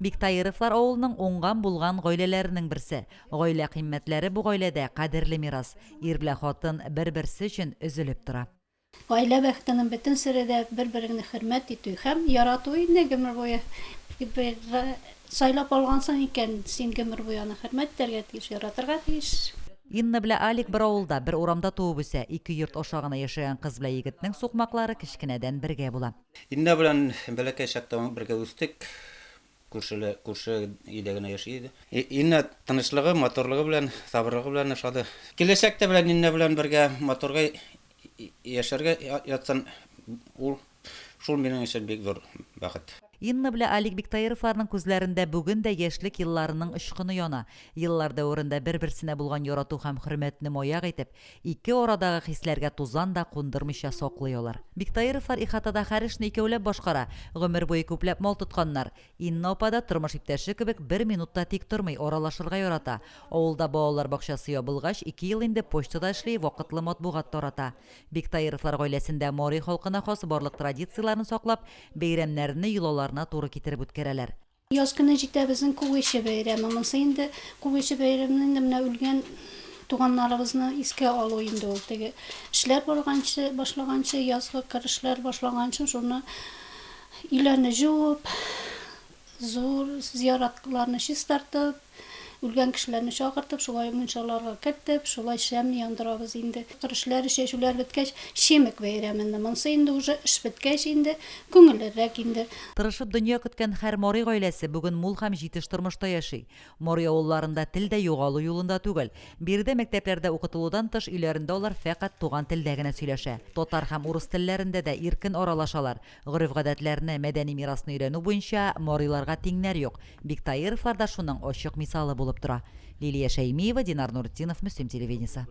Биктайыровлар авылының оңган булган гаиләләренең берсе. Гаилә кыйммәтләре бу гаиләдә кадерле мирас. Ир белән хатын бер-берсе өчен өзелеп тора. Гаилә бәхетенең бөтен сере дә бер-береңне хөрмәт итү һәм ярату инде гомер буе. Сайлап алгансың икән, син гомер буе аны хөрмәт итәргә тиеш, яратырга тиеш. Инна белән Алик бер авылда, бер урамда туып үсә. Ике йорт аша гына яшәгән кыз белән егетнең сукмаклары кечкенәдән бергә була. Инна белән бәләкәй чакта бергә үстек. Күрше өйдә генә яши иде. Инна тынычлыгы, моторлыгы белән, сабырлыгы белән яшады. Киләчәктә белән Инна белән бергә моторга яшәргә ятсан, ул шул минем өчен бик зур бәхет. Инна белән Алик Биктайыровларның күзләрендә бүген дә яшьлек елларының ышкыны яна. Еллар дәврендә бер-берсенә булган ярату һәм хөрмәтне маяк итеп, ике арадагы хисләргә тузан да кундырмыйча саклыйлар. Биктайыровлар ихатада хәришне икәүләп башкара, гомер буе күпләп мал тотканнар. Инна апа да тормыш иптәше кебек бер минутта тик тормый, аралашырга ярата. Авылда балалар бакчасы ябылгач, 2 ел инде почтада эшли, вакытлы матбугат тарата. Биктайыровлар гаиләсендә Мори халкына хас барлык традицияләрне саклап, бәйрәмнәрне юлларына туры китереп үткәрәләр. Яз көне җитә безнең күгеше бәйрәме. Монысы инде күгеше бәйрәменең менә үлгән туганнарыбызны искә алу инде ул. Теге эшләр башлаганчы, язгы кырышлар башлаганчы, шуны иләрне җуып, зур зияратларны чистартып, үлгән кешеләрне чакыртып, шулай мунчаларга кертеп, шулай шәмне яндырабыз инде. Кырышлар, чәчүләр беткәч, шимек бәйрәменде. Монысы инде уже эш беткәч инде күңеллерәк инде. Тырышып дөнья көткән һәр Мори гаиләсе бүген мул һәм җитеш тормышта яши. Мори авылларында тел дә югалу юлында түгел. Биредә мәктәпләрдә укытылудан тыш өйләрендә алар фәкать туган телдә генә сөйләшә. Татар һәм урыс телләрендә дә иркен аралашалар. Гореф-гадәтләрне, мәдәни мирасны өйрәнү буенча Мориларга тиңнәр юк. Биктайыровлар да шуның ачык мисалы булып тора. Лилия Шәймиева, Динар Нуртдинов, Мөслим телевидениесе.